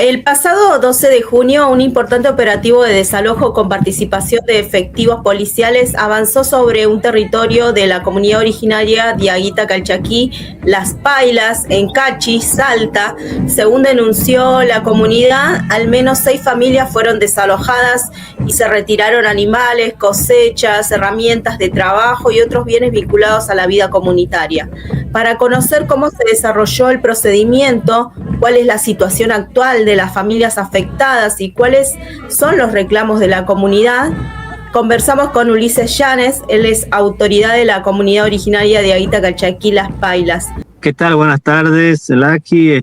El pasado 12 de junio, un importante operativo de desalojo con participación de efectivos policiales avanzó sobre un territorio de la comunidad originaria Diaguita Calchaquí, Las Pailas, en Cachi, Salta. Según denunció la comunidad, al menos 6 familias fueron desalojadas y se retiraron animales, cosechas, herramientas de trabajo y otros bienes vinculados a la vida comunitaria. Para conocer cómo se desarrolló el procedimiento, cuál es la situación actual de las familias afectadas y cuáles son los reclamos de la comunidad, conversamos con Ulises Llanes. Él es autoridad de la comunidad originaria de Diaguita Calchaquí, Las Pailas. ¿Qué tal? Buenas tardes, Laki.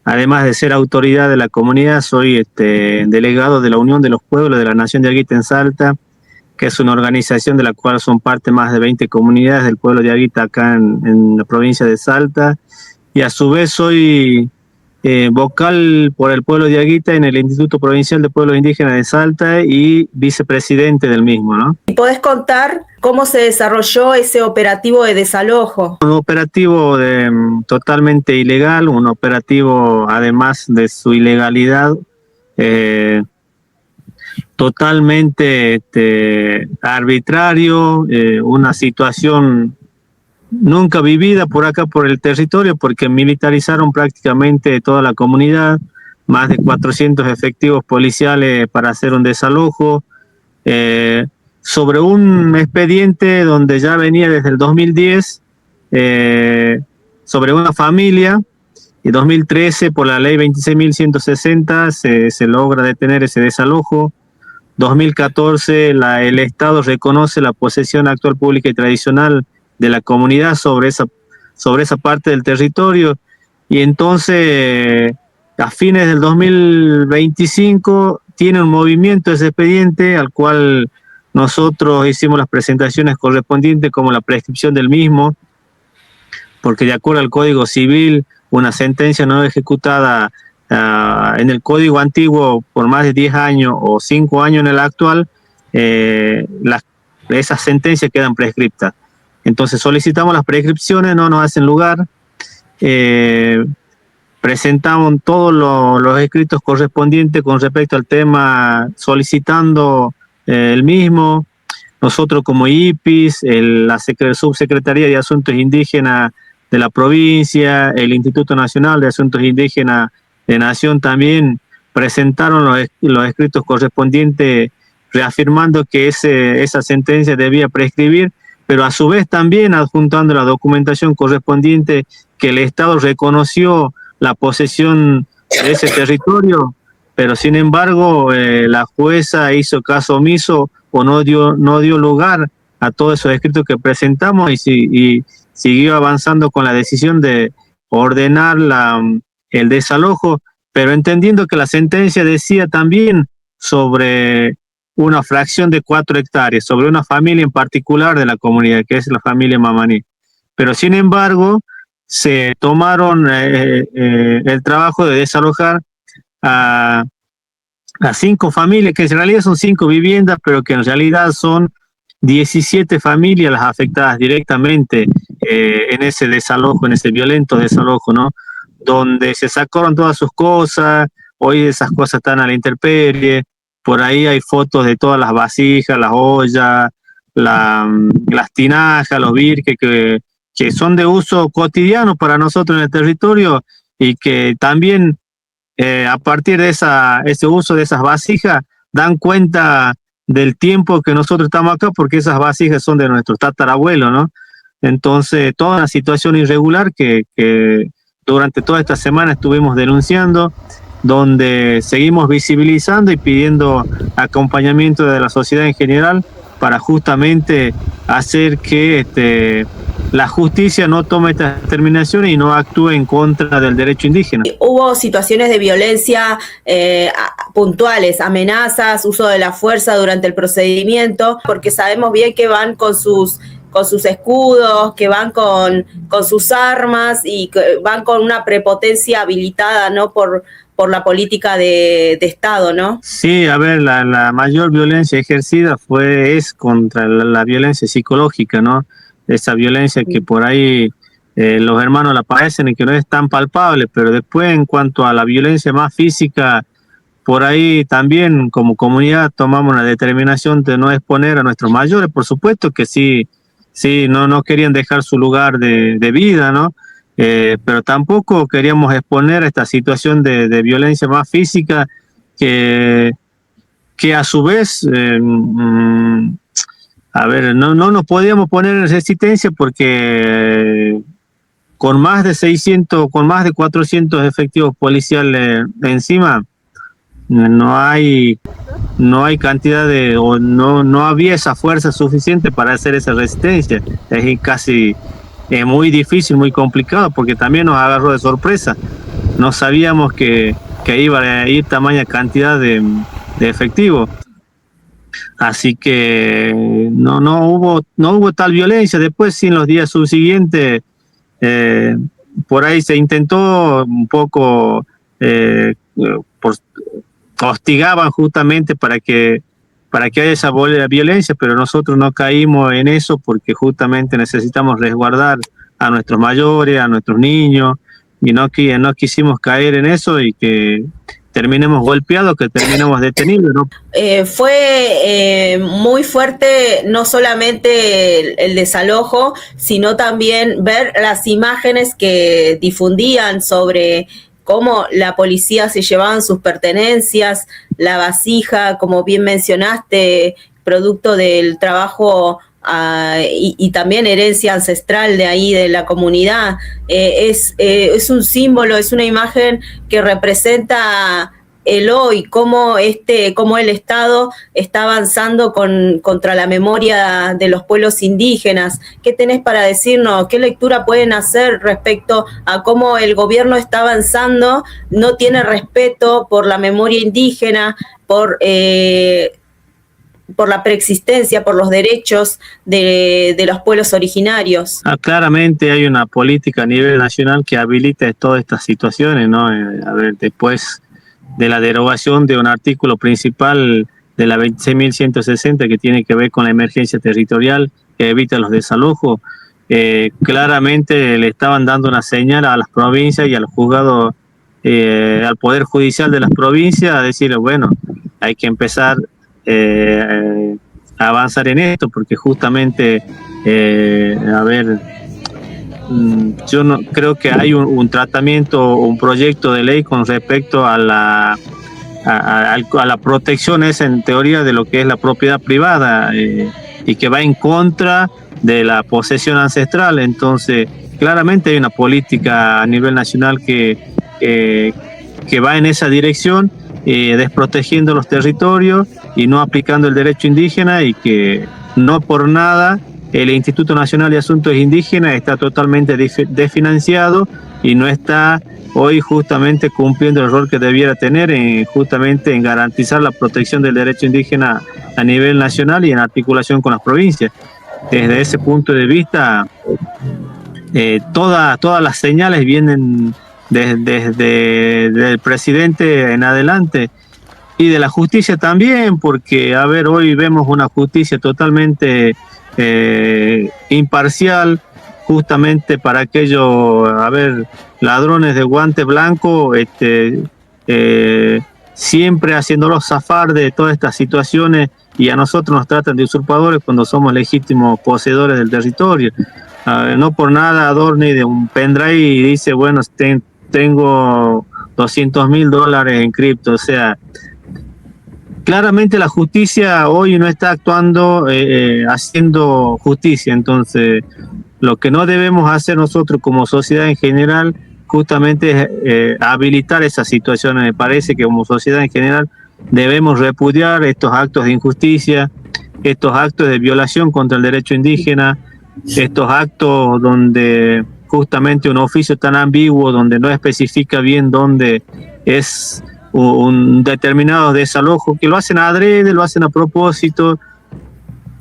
Además de ser autoridad de la comunidad, soy delegado de la Unión de los Pueblos de la Nación de Diaguita en Salta, que es una organización de la cual son parte más de 20 comunidades del pueblo de Diaguita acá en la provincia de Salta. Y a su vez soy vocal por el pueblo de Diaguita en el Instituto Provincial de Pueblos Indígenas de Salta y vicepresidente del mismo, ¿no? ¿Podés contar cómo se desarrolló ese operativo de desalojo? Un operativo totalmente ilegal, un operativo, además de su ilegalidad, totalmente arbitrario, una situación nunca vivida por acá, por el territorio, porque militarizaron prácticamente toda la comunidad, más de 400 efectivos policiales para hacer un desalojo, sobre un expediente donde ya venía desde el 2010, sobre una familia, y 2013 por la ley 26.160 se logra detener ese desalojo. 2014 el Estado reconoce la posesión actual pública y tradicional de la comunidad sobre esa parte del territorio, y entonces a fines del 2025 tiene un movimiento ese expediente al cual nosotros hicimos las presentaciones correspondientes como la prescripción del mismo, porque de acuerdo al Código Civil una sentencia no ejecutada en el Código antiguo por más de 10 años o 5 años en el actual, esas sentencias quedan prescriptas. Entonces solicitamos las prescripciones, no nos hacen lugar, presentamos todos los escritos correspondientes con respecto al tema, solicitando el mismo. Nosotros como IPIS, la Subsecretaría de Asuntos Indígenas de la provincia, el Instituto Nacional de Asuntos Indígenas de Nación también presentaron los escritos correspondientes reafirmando que esa sentencia debía prescribir, pero a su vez también adjuntando la documentación correspondiente que el Estado reconoció la posesión de ese territorio, pero sin embargo la jueza hizo caso omiso o no dio lugar a todos esos escritos que presentamos y siguió avanzando con la decisión de ordenar el desalojo, pero entendiendo que la sentencia decía también sobre una fracción de 4 hectáreas, sobre una familia en particular de la comunidad, que es la familia Mamaní. Pero sin embargo, se tomaron el trabajo de desalojar a 5 familias, que en realidad son 5 viviendas, pero que en realidad son 17 familias las afectadas directamente en ese desalojo, en ese violento desalojo, ¿no? Donde se sacaron todas sus cosas, hoy esas cosas están a la intemperie. Por ahí hay fotos de todas las vasijas, las ollas, las tinajas, los birques que son de uso cotidiano para nosotros en el territorio y que también a partir de ese uso de esas vasijas dan cuenta del tiempo que nosotros estamos acá, porque esas vasijas son de nuestros tatarabuelos, ¿no? Entonces, toda una situación irregular que durante toda esta semana estuvimos denunciando, donde seguimos visibilizando y pidiendo acompañamiento de la sociedad en general para justamente hacer que la justicia no tome estas determinaciones y no actúe en contra del derecho indígena. Hubo situaciones de violencia puntuales, amenazas, uso de la fuerza durante el procedimiento, porque sabemos bien que van con sus escudos, que van con sus armas y que van con una prepotencia habilitada, ¿no? Por la política de Estado, ¿no? Sí, a ver, la mayor violencia ejercida es contra la violencia psicológica, ¿no? Esa violencia que por ahí los hermanos la padecen y que no es tan palpable, pero después en cuanto a la violencia más física, por ahí también como comunidad tomamos la determinación de no exponer a nuestros mayores. Por supuesto que sí, no querían dejar su lugar de vida, ¿no? Pero tampoco queríamos exponer a esta situación de violencia más física que a su vez, a ver, no nos podíamos poner en resistencia porque con más de 600, con más de 400 efectivos policiales encima, no hay cantidad o no había esa fuerza suficiente para hacer esa resistencia. Es casi muy difícil, muy complicado, porque también nos agarró de sorpresa. No sabíamos que iba a ir tamaña cantidad de efectivos. Así que no hubo tal violencia. Después, sí, en los días subsiguientes, por ahí se intentó un poco, hostigaban justamente para que haya esa violencia, pero nosotros no caímos en eso porque justamente necesitamos resguardar a nuestros mayores, a nuestros niños, y no quisimos caer en eso y que terminemos golpeados, que terminemos detenidos, ¿no? Fue muy fuerte no solamente el desalojo, sino también ver las imágenes que difundían sobre cómo la policía se llevaban sus pertenencias, la vasija, como bien mencionaste, producto del trabajo y también herencia ancestral de ahí, de la comunidad. Es un símbolo, es una imagen que representa el hoy, cómo el Estado está avanzando contra la memoria de los pueblos indígenas. ¿Qué tenés para decirnos? ¿Qué lectura pueden hacer respecto a cómo el gobierno está avanzando, no tiene respeto por la memoria indígena, por la preexistencia, por los derechos de los pueblos originarios? Claramente hay una política a nivel nacional que habilita todas estas situaciones, ¿no? A ver, después de la derogación de un artículo principal de la 26.160 que tiene que ver con la emergencia territorial que evita los desalojos, claramente le estaban dando una señal a las provincias y a los juzgados, al Poder Judicial de las provincias, a decir, bueno, hay que empezar a avanzar en esto, porque justamente, a ver, yo no creo que hay un tratamiento, un proyecto de ley con respecto a la protección esa, en teoría, de lo que es la propiedad privada, y que va en contra de la posesión ancestral. Entonces, claramente hay una política a nivel nacional que va en esa dirección, desprotegiendo los territorios y no aplicando el derecho indígena, y que no por nada el Instituto Nacional de Asuntos Indígenas está totalmente desfinanciado y no está hoy justamente cumpliendo el rol que debiera tener justamente en garantizar la protección del derecho indígena a nivel nacional y en articulación con las provincias. Desde ese punto de vista, todas las señales vienen desde el presidente en adelante, y de la justicia también, porque, a ver, hoy vemos una justicia totalmente imparcial, justamente para aquellos, a ver, ladrones de guante blanco, siempre haciéndolos zafar de todas estas situaciones, y a nosotros nos tratan de usurpadores cuando somos legítimos poseedores del territorio. No por nada Adorni de un pendrive y dice, bueno, tengo $200.000 en cripto. O sea, claramente la justicia hoy no está actuando, haciendo justicia. Entonces, lo que no debemos hacer nosotros como sociedad en general justamente es habilitar esas situaciones. Me parece que como sociedad en general debemos repudiar estos actos de injusticia, estos actos de violación contra el derecho indígena, estos actos donde justamente un oficio tan ambiguo, donde no especifica bien dónde es un determinado desalojo, que lo hacen adrede, lo hacen a propósito,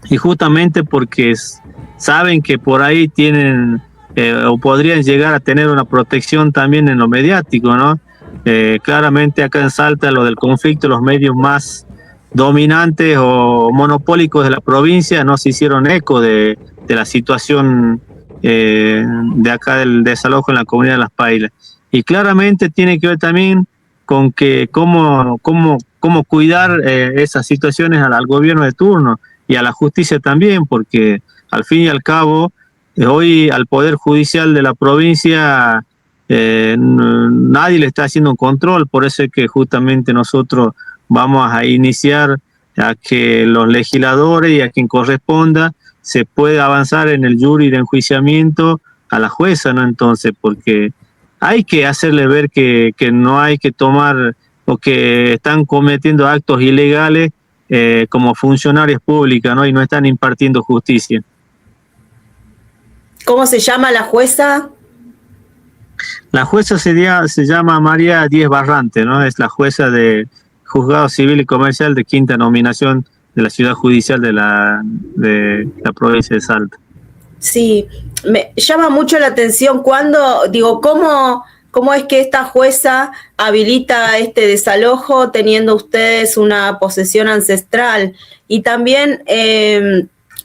y justamente porque saben que por ahí tienen o podrían llegar a tener una protección también en lo mediático, ¿no? Claramente acá en Salta, lo del conflicto, los medios más dominantes o monopólicos de la provincia no se hicieron eco de la situación de acá del desalojo en la comunidad de Las Pailas. Y claramente tiene que ver también con que cómo cuidar esas situaciones al gobierno de turno y a la justicia también, porque al fin y al cabo, hoy al Poder Judicial de la provincia nadie le está haciendo un control, por eso es que justamente nosotros vamos a iniciar a que los legisladores y a quien corresponda se pueda avanzar en el jury de enjuiciamiento a la jueza, ¿no? Entonces, porque hay que hacerle ver que no hay que tomar o que están cometiendo actos ilegales como funcionarios públicos, ¿no? Y no están impartiendo justicia. ¿Cómo se llama la jueza? La jueza se llama María Díez Barrante, ¿no? Es la jueza de Juzgado Civil y Comercial de quinta nominación de la Ciudad Judicial de la provincia de Salta. Sí, me llama mucho la atención ¿cómo es que esta jueza habilita este desalojo teniendo ustedes una posesión ancestral? Y también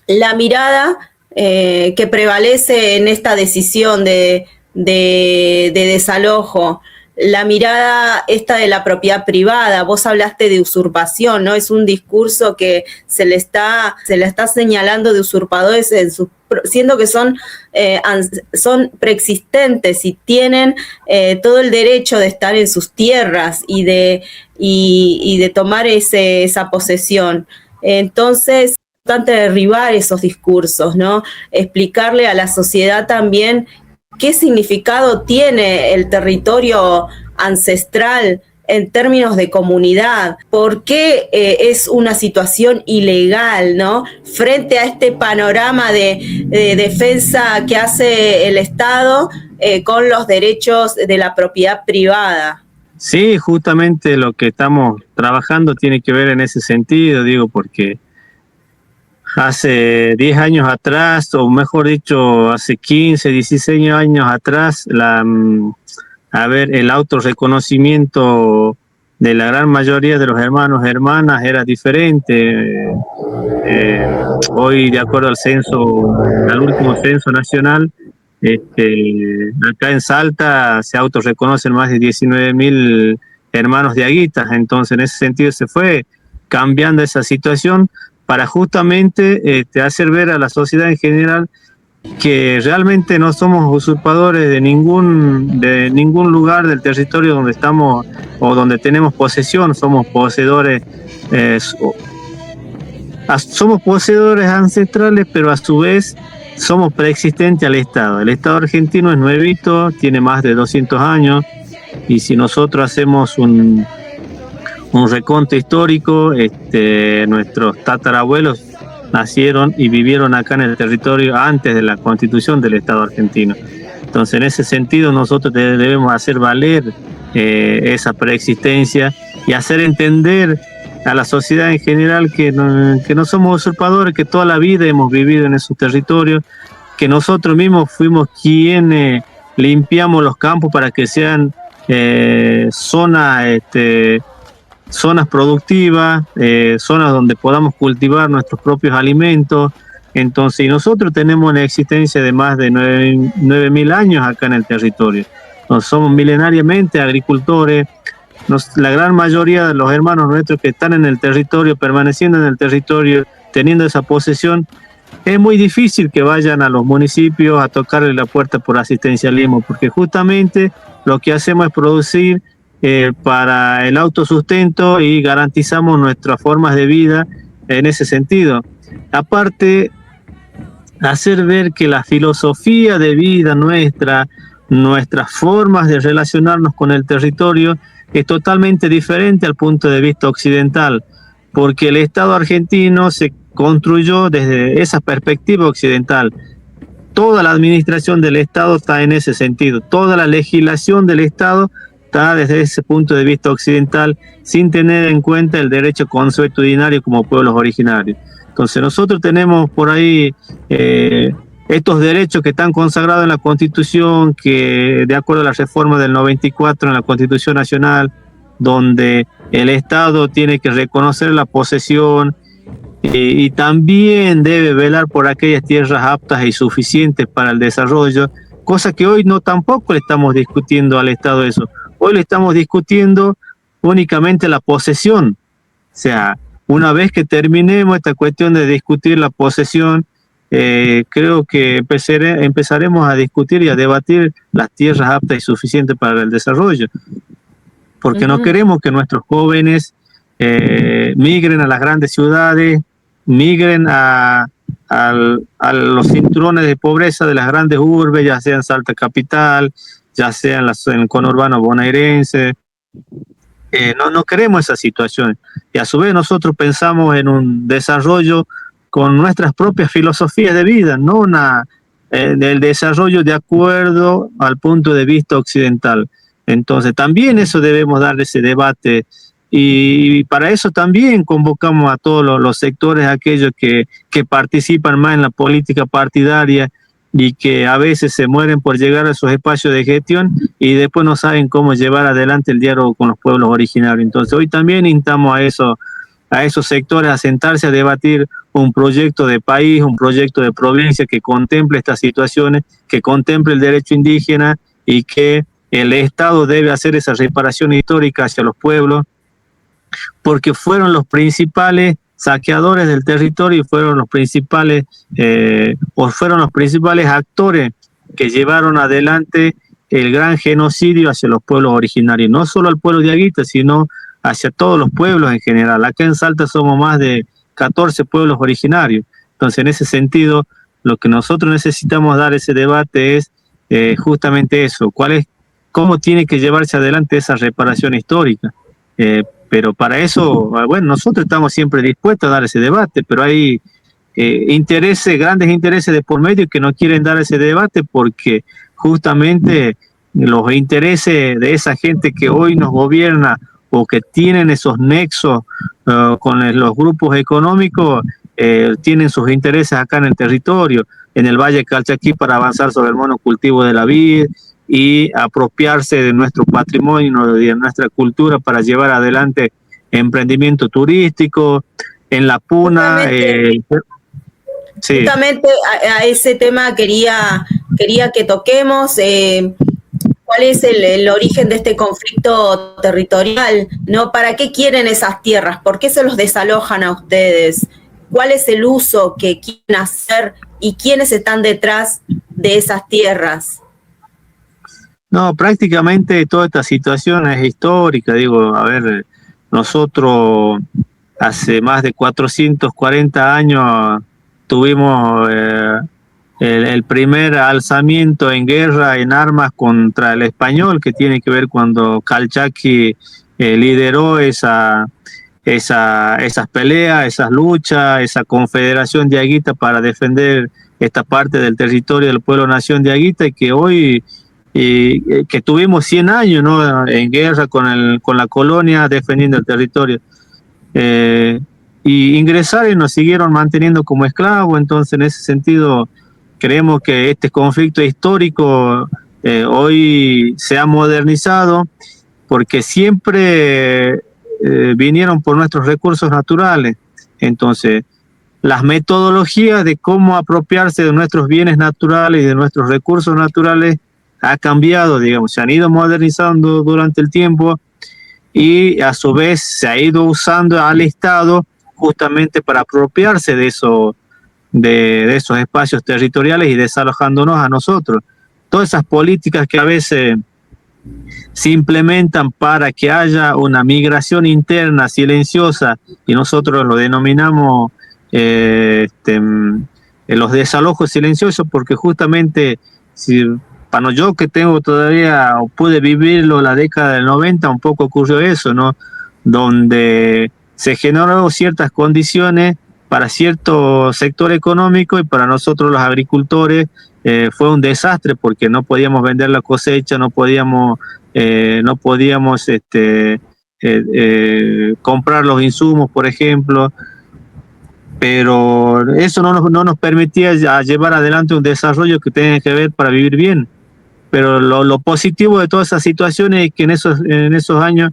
la mirada que prevalece en esta decisión de desalojo, la mirada esta de la propiedad privada. Vos hablaste de usurpación, ¿no? Es un discurso que se le está señalando de usurpadores siendo que son preexistentes y tienen todo el derecho de estar en sus tierras y de tomar esa posesión. Entonces, es importante derribar esos discursos, ¿no? Explicarle a la sociedad también qué significado tiene el territorio ancestral en términos de comunidad, por qué es una situación ilegal, ¿no? Frente a este panorama de defensa que hace el Estado con los derechos de la propiedad privada. Sí, justamente lo que estamos trabajando tiene que ver en ese sentido, digo, porque hace 10 años atrás, o mejor dicho, hace 15, 16 años atrás, el autorreconocimiento de la gran mayoría de los hermanos y hermanas era diferente. Hoy, de acuerdo al último censo nacional, acá en Salta se autorreconocen más de 19.000 hermanos diaguitas. Entonces, en ese sentido se fue cambiando esa situación para justamente hacer ver a la sociedad en general que realmente no somos usurpadores de ningún lugar del territorio donde estamos o donde tenemos posesión. Somos poseedores ancestrales, pero a su vez somos preexistentes al Estado. El Estado argentino es nuevito, tiene más de 200 años, y si nosotros hacemos un reconto histórico, nuestros tatarabuelos nacieron y vivieron acá en el territorio antes de la constitución del Estado argentino. Entonces, en ese sentido, nosotros debemos hacer valer esa preexistencia y hacer entender a la sociedad en general que no somos usurpadores, que toda la vida hemos vivido en esos territorios, que nosotros mismos fuimos quienes limpiamos los campos para que sean zonas productivas, zonas donde podamos cultivar nuestros propios alimentos. Entonces, nosotros tenemos una existencia de más de 9.000 años acá en el territorio. Nos somos milenariamente agricultores. La gran mayoría de los hermanos nuestros que están en el territorio, permaneciendo en el territorio, teniendo esa posesión, es muy difícil que vayan a los municipios a tocarle la puerta por asistencialismo, porque justamente lo que hacemos es producir para el autosustento y garantizamos nuestras formas de vida en ese sentido. Aparte, hacer ver que la filosofía de vida nuestras formas de relacionarnos con el territorio es totalmente diferente al punto de vista occidental, porque el Estado argentino se construyó desde esa perspectiva occidental. Toda la administración del Estado está en ese sentido, toda la legislación del Estado está desde ese punto de vista occidental, sin tener en cuenta el derecho consuetudinario como pueblos originarios. Entonces nosotros tenemos por ahí estos derechos que están consagrados en la Constitución, que de acuerdo a la reforma del 94 en la Constitución Nacional, donde el Estado tiene que reconocer la posesión y también debe velar por aquellas tierras aptas y suficientes para el desarrollo, cosa que hoy no tampoco le estamos discutiendo al Estado eso. Hoy le estamos discutiendo únicamente la posesión. O sea, una vez que terminemos esta cuestión de discutir la posesión, creo que empezaremos a discutir y a debatir las tierras aptas y suficientes para el desarrollo, porque no queremos que nuestros jóvenes migren a las grandes ciudades, migren a los cinturones de pobreza de las grandes urbes, ya sea en Salta capital, ya sea en el conurbano bonaerense. No queremos esa situación. Y a su vez nosotros pensamos en un desarrollo con nuestras propias filosofías de vida, no el desarrollo de acuerdo al punto de vista occidental. Entonces también eso debemos dar ese debate, y para eso también convocamos a todos los sectores, aquellos que participan más en la política partidaria y que a veces se mueren por llegar a esos espacios de gestión y después no saben cómo llevar adelante el diálogo con los pueblos originarios. Entonces hoy también instamos a esos sectores a sentarse a debatir un proyecto de país, un proyecto de provincia que contemple estas situaciones, que contemple el derecho indígena y que el Estado debe hacer esa reparación histórica hacia los pueblos, porque fueron los principales saqueadores del territorio y fueron los principales actores que llevaron adelante el gran genocidio hacia los pueblos originarios, no solo al pueblo de Aguita, sino hacia todos los pueblos en general. Acá en Salta somos más de 14 pueblos originarios. Entonces, en ese sentido, lo que nosotros necesitamos dar ese debate es justamente eso, cómo tiene que llevarse adelante esa reparación histórica. Pero para eso, bueno, nosotros estamos siempre dispuestos a dar ese debate, pero hay grandes intereses de por medio que no quieren dar ese debate porque justamente los intereses de esa gente que hoy nos gobierna o que tienen esos nexos con los grupos económicos, tienen sus intereses acá en el territorio, en el Valle Calchaquí, para avanzar sobre el monocultivo de la vid y apropiarse de nuestro patrimonio y de nuestra cultura para llevar adelante emprendimiento turístico. En La Puna. Sí. Justamente a ese tema quería que toquemos. ¿Cuál es el origen de este conflicto territorial? ¿No? ¿Para qué quieren esas tierras? ¿Por qué se los desalojan a ustedes? ¿Cuál es el uso que quieren hacer y quiénes están detrás de esas tierras? No, prácticamente toda esta situación es histórica. Digo, a ver, nosotros hace más de 440 años tuvimos el primer alzamiento en guerra, en armas contra el español, que tiene que ver cuando Calchaquí lideró esas peleas, esas luchas, esa confederación de Aguita para defender esta parte del territorio del pueblo nación de Aguita, y que hoy que tuvimos 100 años, ¿no?, en guerra con la colonia defendiendo el territorio. Y ingresaron y nos siguieron manteniendo como esclavos. Entonces, en ese sentido, creemos que este conflicto histórico hoy se ha modernizado porque siempre vinieron por nuestros recursos naturales. Entonces, las metodologías de cómo apropiarse de nuestros bienes naturales y de nuestros recursos naturales ha cambiado, digamos, se han ido modernizando durante el tiempo y a su vez se ha ido usando al Estado justamente para apropiarse de esos espacios territoriales y desalojándonos a nosotros. Todas esas políticas que a veces se implementan para que haya una migración interna silenciosa, y nosotros lo denominamos los desalojos silenciosos, porque justamente para yo que tengo todavía, o pude vivirlo la década del 90, un poco ocurrió eso, ¿no?, donde se generaron ciertas condiciones para cierto sector económico y para nosotros los agricultores fue un desastre porque no podíamos vender la cosecha, no podíamos comprar los insumos, por ejemplo, pero eso no nos permitía llevar adelante un desarrollo que tenga que ver para vivir bien. Pero lo positivo de todas esas situaciones es que en esos años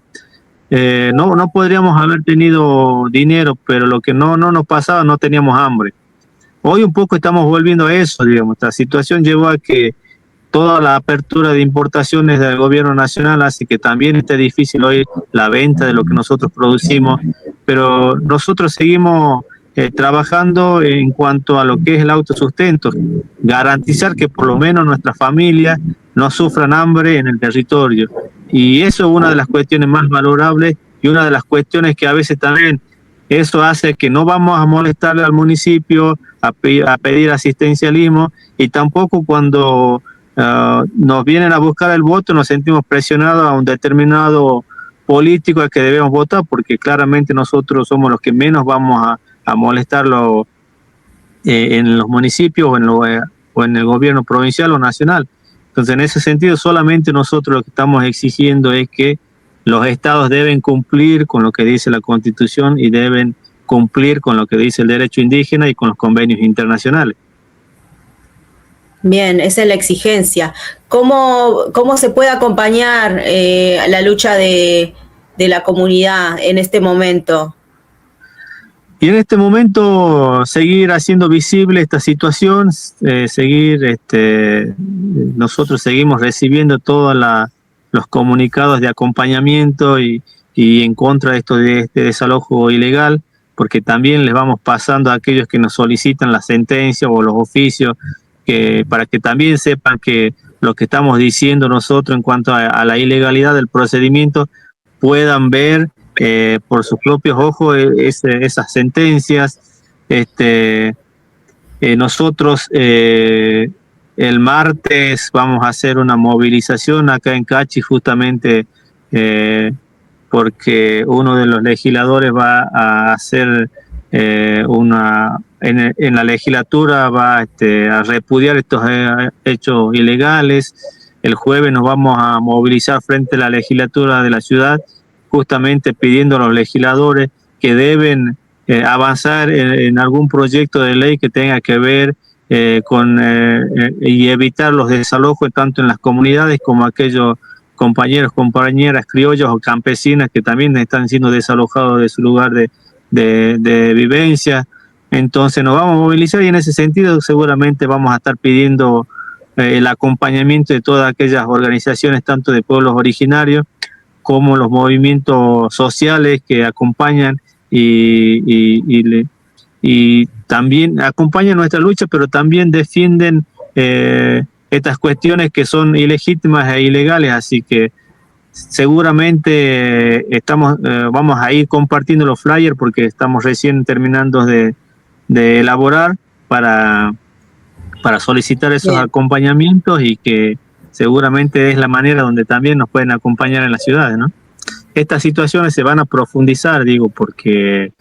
no podríamos haber tenido dinero, pero lo que no nos pasaba, no teníamos hambre. Hoy un poco estamos volviendo a eso, digamos. La situación llevó a que toda la apertura de importaciones del gobierno nacional hace que también esté difícil hoy la venta de lo que nosotros producimos, pero nosotros seguimos trabajando en cuanto a lo que es el autosustento, garantizar que por lo menos nuestras familias no sufran hambre en el territorio. Y eso es una de las cuestiones más valorables y una de las cuestiones que a veces también eso hace que no vamos a molestarle al municipio a pedir asistencialismo, y tampoco cuando nos vienen a buscar el voto nos sentimos presionados a un determinado político al que debemos votar, porque claramente nosotros somos los que menos vamos a molestarlo en los municipios o en el gobierno provincial o nacional. Entonces, en ese sentido, solamente nosotros lo que estamos exigiendo es que los estados deben cumplir con lo que dice la Constitución y deben cumplir con lo que dice el derecho indígena y con los convenios internacionales. Bien, esa es la exigencia. ¿Cómo se puede acompañar la lucha de la comunidad en este momento? Y en este momento seguir haciendo visible esta situación, nosotros seguimos recibiendo todos los comunicados de acompañamiento y en contra de este desalojo ilegal, porque también les vamos pasando a aquellos que nos solicitan la sentencia o los oficios, para que también sepan que lo que estamos diciendo nosotros en cuanto a la ilegalidad del procedimiento puedan ver por sus propios ojos esas sentencias. Nosotros el martes vamos a hacer una movilización acá en Cachi, justamente porque uno de los legisladores va a hacer en la legislatura va a repudiar estos hechos ilegales. El jueves nos vamos a movilizar frente a la legislatura de la ciudad, justamente pidiendo a los legisladores que deben avanzar en algún proyecto de ley que tenga que ver y evitar los desalojos tanto en las comunidades como aquellos compañeros, compañeras criollas o campesinas que también están siendo desalojados de su lugar de vivencia. Entonces nos vamos a movilizar y en ese sentido seguramente vamos a estar pidiendo el acompañamiento de todas aquellas organizaciones, tanto de pueblos originarios como los movimientos sociales que acompañan y también acompañan nuestra lucha, pero también defienden estas cuestiones que son ilegítimas e ilegales. Así que seguramente vamos a ir compartiendo los flyers porque estamos recién terminando de elaborar para solicitar esos acompañamientos, y que seguramente es la manera donde también nos pueden acompañar en las ciudades, ¿no? Estas situaciones se van a profundizar, digo, porque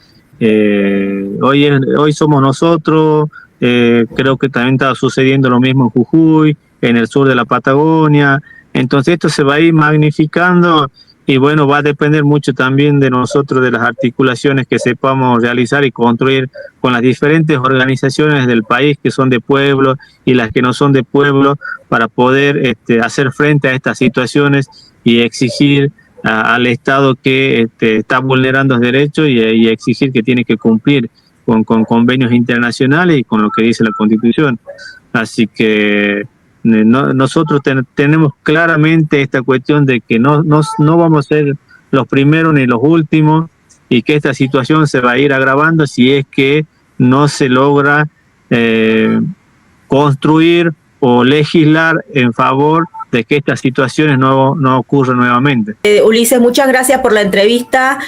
hoy somos nosotros, creo que también está sucediendo lo mismo en Jujuy, en el sur de la Patagonia. Entonces esto se va a ir magnificando y bueno, va a depender mucho también de nosotros, de las articulaciones que sepamos realizar y construir con las diferentes organizaciones del país que son de pueblo y las que no son de pueblo, para poder hacer frente a estas situaciones y exigir al Estado que está vulnerando los derechos y exigir que tiene que cumplir con convenios internacionales y con lo que dice la Constitución. Así que nosotros tenemos claramente esta cuestión de que no vamos a ser los primeros ni los últimos, y que esta situación se va a ir agravando si es que no se logra construir o legislar en favor de que estas situaciones no ocurran nuevamente. Ulises, muchas gracias por la entrevista.